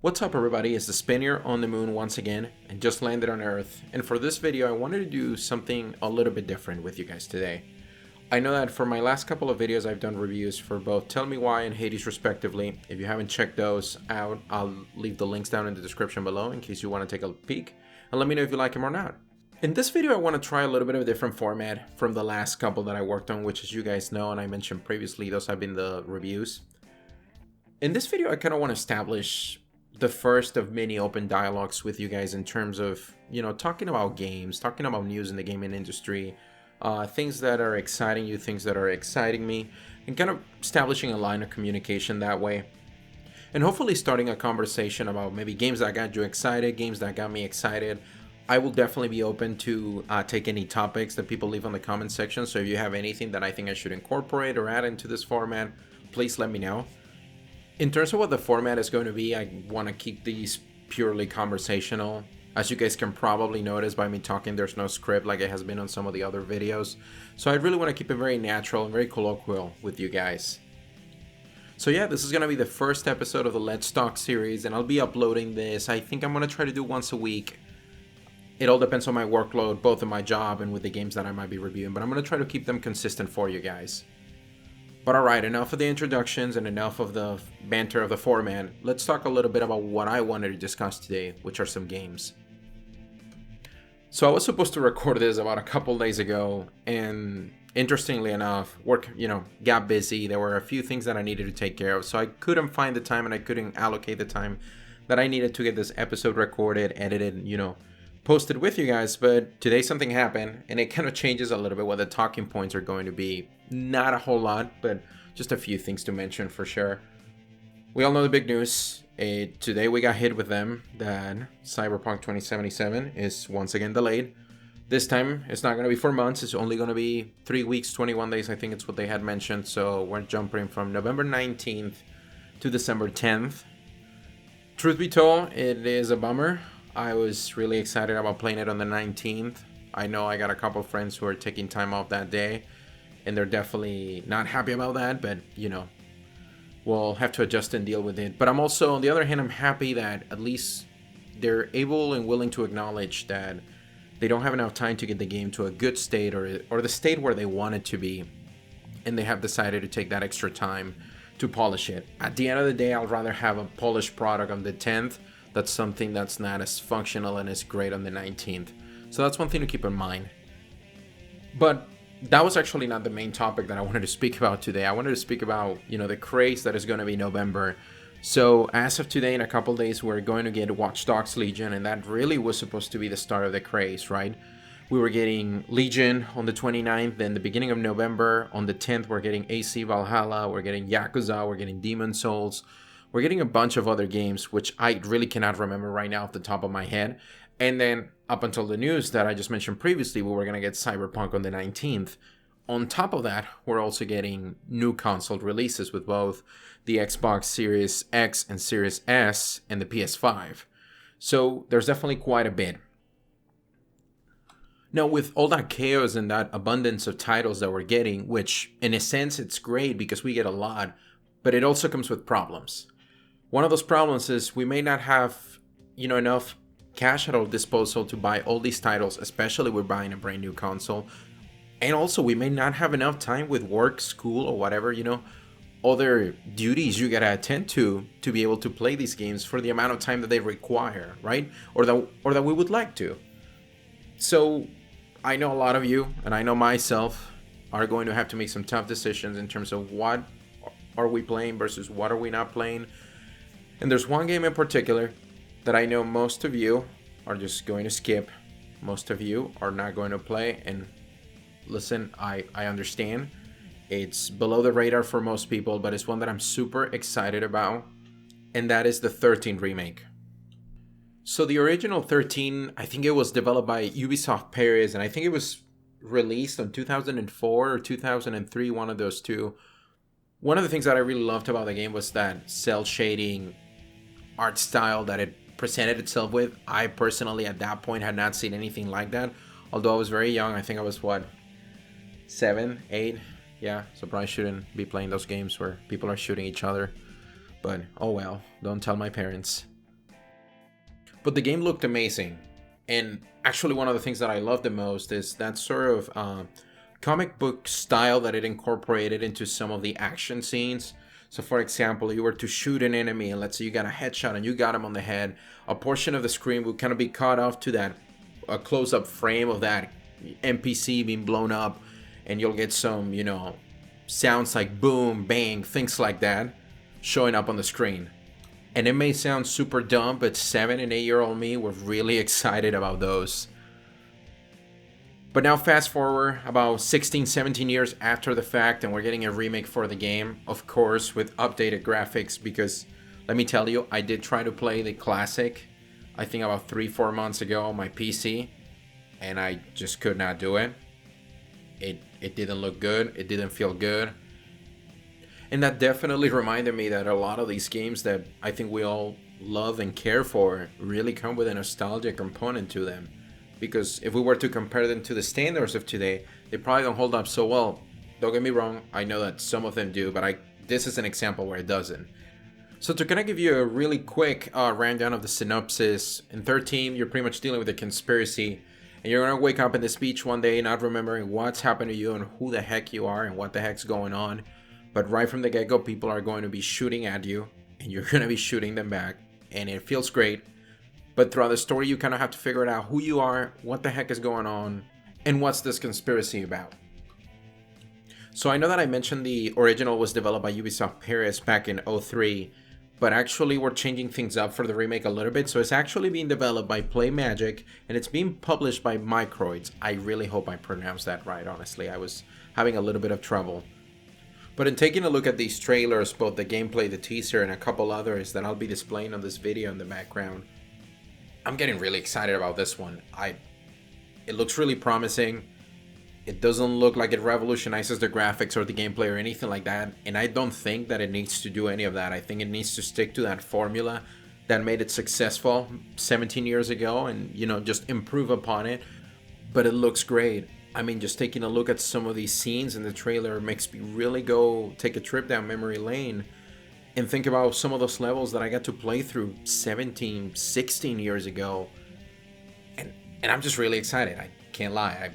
What's up everybody, it's the Spaniard on the moon once again and just landed on Earth, and for this video I wanted to do something a little bit different with you guys today. I know that for my last couple of videos I've done reviews for both Tell Me Why and Hades respectively. If you haven't checked those out, I'll leave the links down in the description below in case you want to take a peek, and let me know if you like them or not. In this video I want to try a little bit of a different format from the last couple that I worked on, which as you guys know and I mentioned previously, those have been the reviews. In this video I kind of want to establish the first of many open dialogues with you guys in terms of, talking about games, talking about news in the gaming industry, things that are exciting you, things that are exciting me, and kind of establishing a line of communication that way. And hopefully starting a conversation about maybe games that got you excited, games that got me excited. I will definitely be open to take any topics that people leave on the comment section. So if you have anything that I think I should incorporate or add into this format, please let me know. In terms of what the format is going to be, I want to keep these purely conversational. As you guys can probably notice by me talking, there's no script like it has been on some of the other videos. So I really want to keep it very natural and very colloquial with you guys. So yeah, this is going to be the first episode of the Let's Talk series, and I'll be uploading this. I think I'm going to try to do once a week. It all depends on my workload, both in my job and with the games that I might be reviewing, but I'm going to try to keep them consistent for you guys. But alright, enough of the introductions and enough of the banter of the format. Let's talk a little bit about what I wanted to discuss today, which are some games. So I was supposed to record this about a couple days ago, and interestingly enough, work, got busy. There were a few things that I needed to take care of, so I couldn't find the time and I couldn't allocate the time that I needed to get this episode recorded, edited, posted with you guys. But today something happened and it kind of changes a little bit what the talking points are going to be. Not a whole lot, but just a few things to mention for sure. We all know the big news. Today we got hit with them that Cyberpunk 2077 is once again delayed. This time it's not going to be 4 months, it's only going to be 3 weeks, 21 days, I think it's what they had mentioned. So we're jumping from November 19th to December 10th. Truth be told, it is a bummer. I was really excited about playing it on the 19th. I know I got a couple friends who are taking time off that day, and they're definitely not happy about that, but we'll have to adjust and deal with it. But I'm also, on the other hand, I'm happy that at least they're able and willing to acknowledge that they don't have enough time to get the game to a good state or the state where they want it to be, and they have decided to take that extra time to polish it. At the end of the day, I'd rather have a polished product on the 10th that's something that's not as functional and as great on the 19th. So that's one thing to keep in mind. But that was actually not the main topic that I wanted to speak about today. I wanted to speak about, the craze that is going to be November. So as of today, in a couple days, we're going to get Watch Dogs Legion, and that really was supposed to be the start of the craze, right? We were getting Legion on the 29th, then the beginning of November. On the 10th, we're getting AC Valhalla, we're getting Yakuza, we're getting Demon Souls. We're getting a bunch of other games, which I really cannot remember right now off the top of my head. And then up until the news that I just mentioned previously, we were going to get Cyberpunk on the 19th. On top of that, we're also getting new console releases with both the Xbox Series X and Series S and the PS5. So there's definitely quite a bit. Now, with all that chaos and that abundance of titles that we're getting, which in a sense it's great because we get a lot, but it also comes with problems. One of those problems is we may not have, enough cash at our disposal to buy all these titles, especially if we're buying a brand new console. And also we may not have enough time with work, school, or whatever, other duties you gotta attend to be able to play these games for the amount of time that they require, right? Or that we would like to. So I know a lot of you, and I know myself, are going to have to make some tough decisions in terms of what are we playing versus what are we not playing. And there's one game in particular that I know most of you are just going to skip. Most of you are not going to play. And listen, I understand. It's below the radar for most people, but it's one that I'm super excited about. And that is the 13 remake. So the original 13, I think it was developed by Ubisoft Paris, and I think it was released in 2004 or 2003, one of those two. One of the things that I really loved about the game was that cel shading art style that it presented itself with. I personally at that point had not seen anything like that, although I was very young. I think I was 7, 8, yeah, so probably shouldn't be playing those games where people are shooting each other, but oh well, don't tell my parents. But the game looked amazing. And actually one of the things that I love the most is that sort of comic book style that it incorporated into some of the action scenes. So for example, you were to shoot an enemy and let's say you got a headshot and you got him on the head, a portion of the screen would kind of be cut off to that a close-up frame of that NPC being blown up, and you'll get some, sounds like boom, bang, things like that showing up on the screen. And it may sound super dumb, but 7 and 8-year-old me were really excited about those. But now fast forward about 16, 17 years after the fact, and we're getting a remake for the game, of course, with updated graphics, because let me tell you, I did try to play the classic, I think about 3-4 months ago on my PC, and I just could not do it. It didn't look good, it didn't feel good. And that definitely reminded me that a lot of these games that I think we all love and care for really come with a nostalgia component to them. Because if we were to compare them to the standards of today, they probably don't hold up so well. Don't get me wrong, I know that some of them do, but this is an example where it doesn't. So to kind of give you a really quick rundown of the synopsis, in 13, you're pretty much dealing with a conspiracy, and you're going to wake up in this beach one day not remembering what's happened to you and who the heck you are and what the heck's going on. But right from the get-go, people are going to be shooting at you, and you're going to be shooting them back, and it feels great. But throughout the story, you kind of have to figure out who you are, what the heck is going on, and what's this conspiracy about. So I know that I mentioned the original was developed by Ubisoft Paris back in 2003, but actually we're changing things up for the remake a little bit. So it's actually being developed by PlayMagic, and it's being published by Microids. I really hope I pronounced that right, honestly. I was having a little bit of trouble. But in taking a look at these trailers, both the gameplay, the teaser, and a couple others that I'll be displaying on this video in the background, I'm getting really excited about this one. It looks really promising. It doesn't look like it revolutionizes the graphics or the gameplay or anything like that. And I don't think that it needs to do any of that. I think it needs to stick to that formula that made it successful 17 years ago and, just improve upon it. But it looks great. I mean, just taking a look at some of these scenes in the trailer makes me really go take a trip down memory lane and think about some of those levels that I got to play through 17, 16 years ago. And I'm just really excited. I can't lie.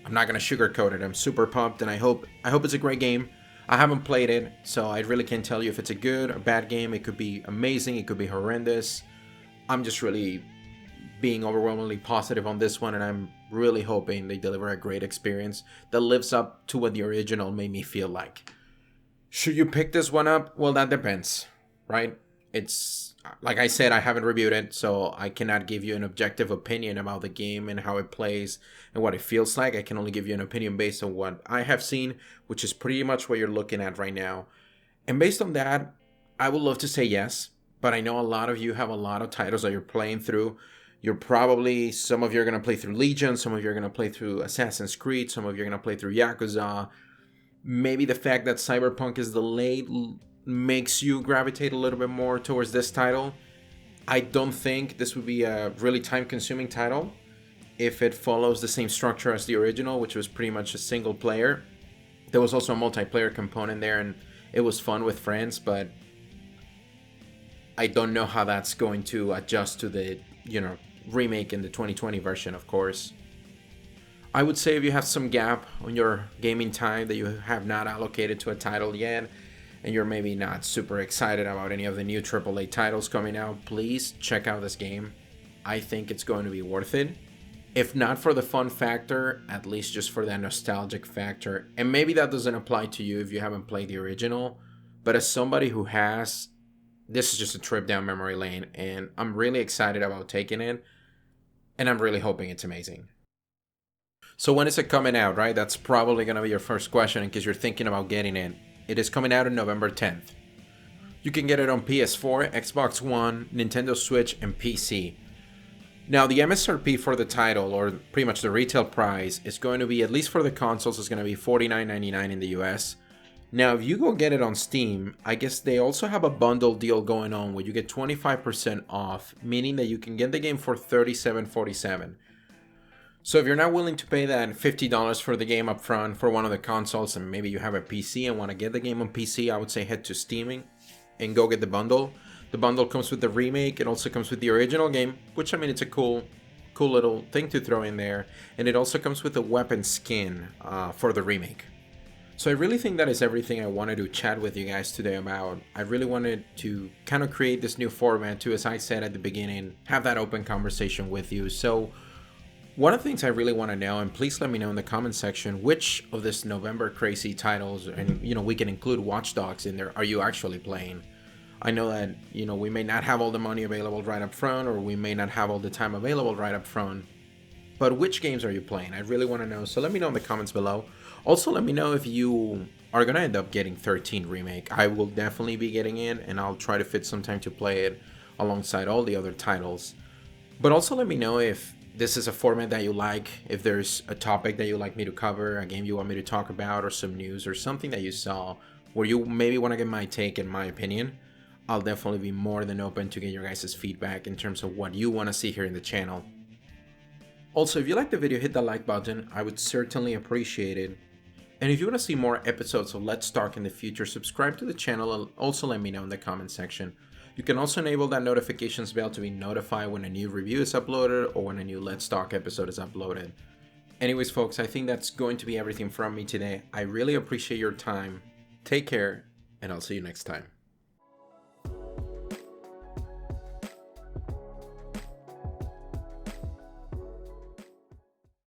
I'm not going to sugarcoat it. I'm super pumped, and I hope it's a great game. I haven't played it, so I really can't tell you if it's a good or bad game. It could be amazing. It could be horrendous. I'm just really being overwhelmingly positive on this one, and I'm really hoping they deliver a great experience that lives up to what the original made me feel like. Should you pick this one up? Well, that depends, right? It's, like I said, I haven't reviewed it, so I cannot give you an objective opinion about the game and how it plays and what it feels like. I can only give you an opinion based on what I have seen, which is pretty much what you're looking at right now. And based on that, I would love to say yes, but I know a lot of you have a lot of titles that you're playing through. Some of you are going to play through Legion, some of you are going to play through Assassin's Creed, some of you are going to play through Yakuza. Maybe the fact that Cyberpunk is delayed makes you gravitate a little bit more towards this title. I don't think this would be a really time-consuming title if it follows the same structure as the original, which was pretty much a single player. There was also a multiplayer component there, and it was fun with friends, but I don't know how that's going to adjust to the, remake in the 2020 version, of course. I would say if you have some gap on your gaming time that you have not allocated to a title yet, and you're maybe not super excited about any of the new AAA titles coming out, please check out this game. I think it's going to be worth it. If not for the fun factor, at least just for that nostalgic factor. And maybe that doesn't apply to you if you haven't played the original, but as somebody who has, this is just a trip down memory lane, and I'm really excited about taking it, and I'm really hoping it's amazing. So when is it coming out, right? That's probably going to be your first question in case you're thinking about getting it. It is coming out on November 10th. You can get it on PS4, Xbox One, Nintendo Switch, and PC. Now, the MSRP for the title, or pretty much the retail price, is going to be, at least for the consoles, is going to be $49.99 in the US. Now, if you go get it on Steam, I guess they also have a bundle deal going on where you get 25% off, meaning that you can get the game for $37.47. So if you're not willing to pay that $50 for the game up front for one of the consoles, and maybe you have a PC and want to get the game on PC, I would say head to Steam and go get the bundle. The bundle comes with the remake, it also comes with the original game, which I mean, it's a cool little thing to throw in there, and it also comes with a weapon skin for the remake. So I really think that is everything I wanted to chat with you guys today about. I really wanted to kind of create this new format to, as I said at the beginning, have that open conversation with you. So one of the things I really want to know, and please let me know in the comment section, which of this November crazy titles, and we can include Watch Dogs in there, are you actually playing? I know that, we may not have all the money available right up front, or we may not have all the time available right up front, but which games are you playing? I really want to know, so let me know in the comments below. Also, let me know if you are going to end up getting 13 Remake. I will definitely be getting it, and I'll try to fit some time to play it alongside all the other titles. But also let me know if this is a format that you like, if there's a topic that you like me to cover, a game you want me to talk about, or some news, or something that you saw where you maybe want to get my take and my opinion. I'll definitely be more than open to get your guys' feedback in terms of what you want to see here in the channel. Also, if you like the video, hit the like button. I would certainly appreciate it. And if you want to see more episodes of Let's Talk in the future, subscribe to the channel and also let me know in the comment section. You can also enable that notifications bell to be notified when a new review is uploaded or when a new Let's Talk episode is uploaded. Anyways, folks, I think that's going to be everything from me today. I really appreciate your time. Take care, and I'll see you next time.